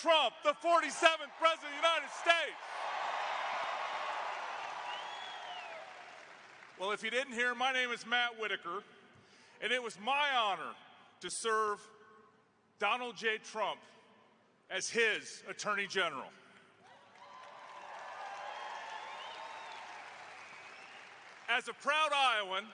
Trump, the 47th President of the United States. Well, if you didn't hear, my name is Matt Whitaker, and it was my honor to serve Donald J. Trump as his Attorney General. As a proud Iowan,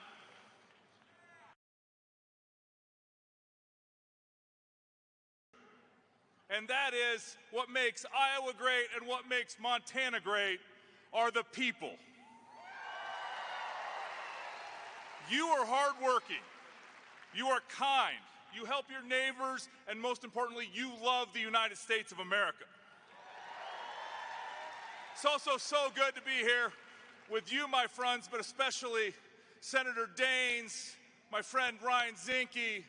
and that is what makes Iowa great and what makes Montana great are the people. You are hardworking. You are kind. You help your neighbors, and most importantly, you love the United States of America. It's also so good to be here with you, my friends, but especially Senator Daines, my friend Ryan Zinke,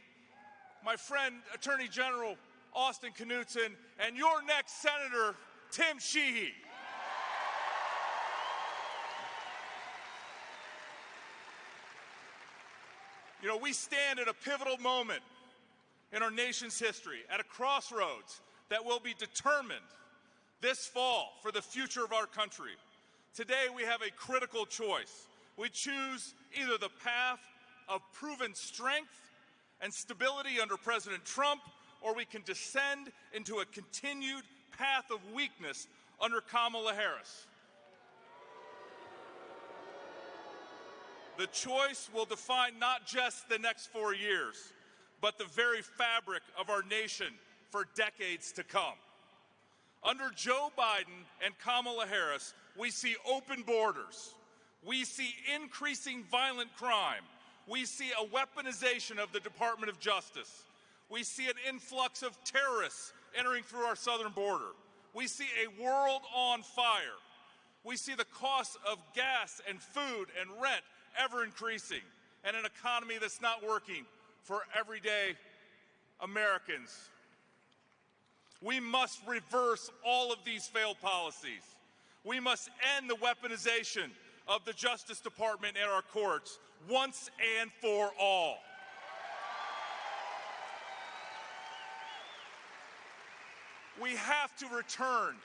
my friend Attorney General Austin Knudsen, and your next Senator, Tim Sheehy. You know, we stand at a pivotal moment in our nation's history, at a crossroads that will be determined this fall for the future of our country. Today, we have a critical choice. We choose either the path of proven strength and stability under President Trump, or we can descend into a continued path of weakness under Kamala Harris. The choice will define not just the next 4 years, but the very fabric of our nation for decades to come. Under Joe Biden and Kamala Harris, we see open borders. We see increasing violent crime. We see a weaponization of the Department of Justice. We see an influx of terrorists entering through our southern border. We see a world on fire. We see the costs of gas and food and rent ever increasing, and an economy that's not working for everyday Americans. We must reverse all of these failed policies. We must end the weaponization of the Justice Department and our courts once and for all. We have to return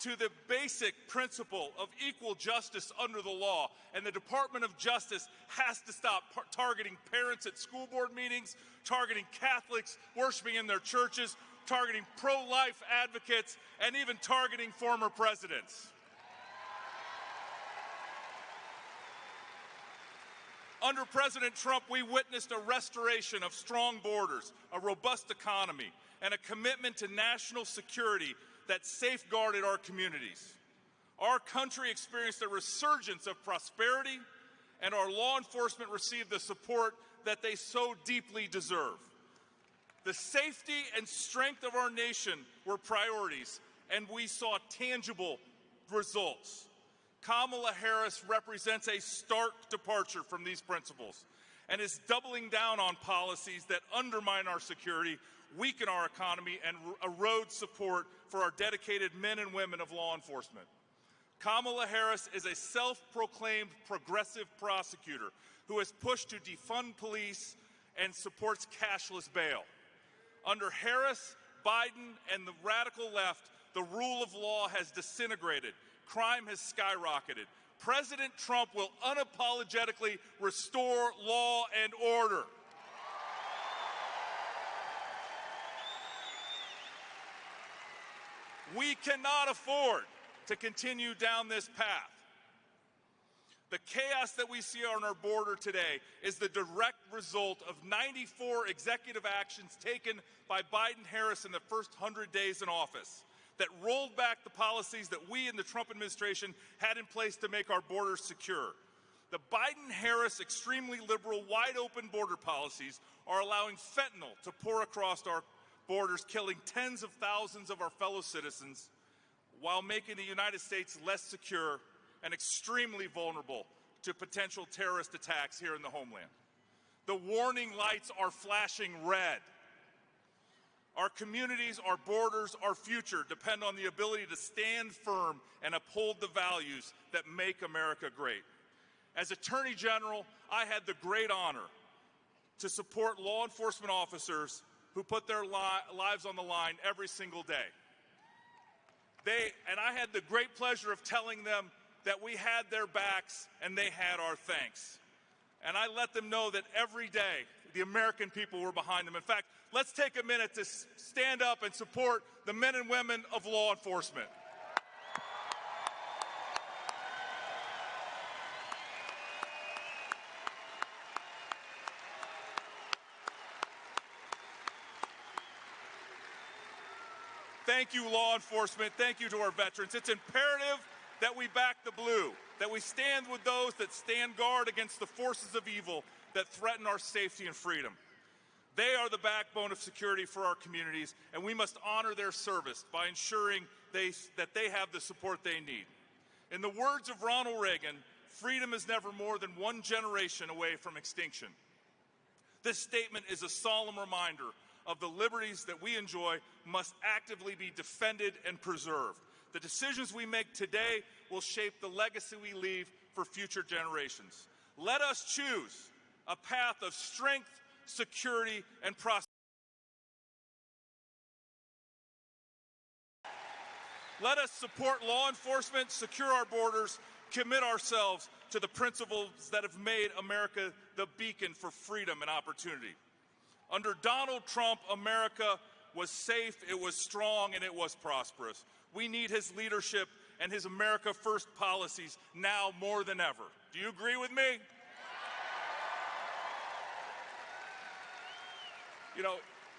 to the basic principle of equal justice under the law, and the Department of Justice has to stop targeting parents at school board meetings, targeting Catholics worshiping in their churches, targeting pro-life advocates, and even targeting former presidents. Under President Trump, we witnessed a restoration of strong borders, a robust economy, and a commitment to national security that safeguarded our communities. Our country experienced a resurgence of prosperity, and our law enforcement received the support that they so deeply deserve. The safety and strength of our nation were priorities, and we saw tangible results. Kamala Harris represents a stark departure from these principles and is doubling down on policies that undermine our security, weaken our economy, and erode support for our dedicated men and women of law enforcement. Kamala Harris is a self-proclaimed progressive prosecutor who has pushed to defund police and supports cashless bail. Under Harris, Biden, and the radical left, the rule of law has disintegrated. Crime has skyrocketed. President Trump will unapologetically restore law and order. We cannot afford to continue down this path. The chaos that we see on our border today is the direct result of 94 executive actions taken by Biden-Harris in the first 100 days in office that rolled back the policies that we in the Trump administration had in place to make our borders secure. The Biden-Harris extremely liberal, wide-open border policies are allowing fentanyl to pour across our borders, killing tens of thousands of our fellow citizens, while making the United States less secure and extremely vulnerable to potential terrorist attacks here in the homeland. The warning lights are flashing red. Our communities, our borders, our future depend on the ability to stand firm and uphold the values that make America great. As Attorney General, I had the great honor to support law enforcement officers who put their lives on the line every single day. And I had the great pleasure of telling them that we had their backs and they had our thanks. And I let them know that every day the American people were behind them. In fact, let's take a minute to stand up and support the men and women of law enforcement. Thank you, law enforcement. Thank you to our veterans. It's imperative that we back the blue, that we stand with those that stand guard against the forces of evil that threaten our safety and freedom. They are the backbone of security for our communities, and we must honor their service by ensuring that they have the support they need. In the words of Ronald Reagan, freedom is never more than one generation away from extinction. This statement is a solemn reminder of the liberties that we enjoy must actively be defended and preserved. The decisions we make today will shape the legacy we leave for future generations. Let us choose a path of strength, security, and prosperity. Let us support law enforcement, secure our borders, commit ourselves to the principles that have made America the beacon for freedom and opportunity. Under Donald Trump, America was safe, it was strong, and it was prosperous. We need his leadership and his America First policies now more than ever. Do you agree with me? You know,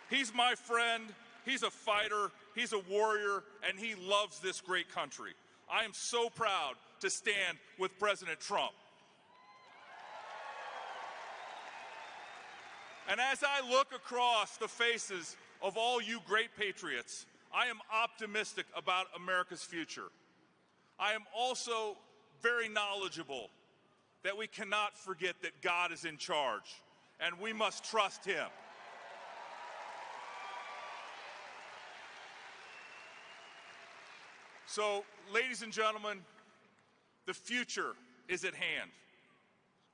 he's my friend, he's a fighter, he's a warrior, and he loves this great country. I am so proud to stand with President Trump. And as I look across the faces of all you great patriots, I am optimistic about America's future. I am also very knowledgeable that we cannot forget that God is in charge, and we must trust him. So, ladies and gentlemen, the future is at hand.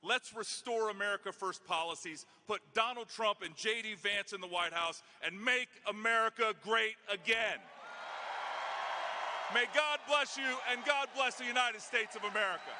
Let's restore America First policies, put Donald Trump and J.D. Vance in the White House, and make America great again. May God bless you, and God bless the United States of America.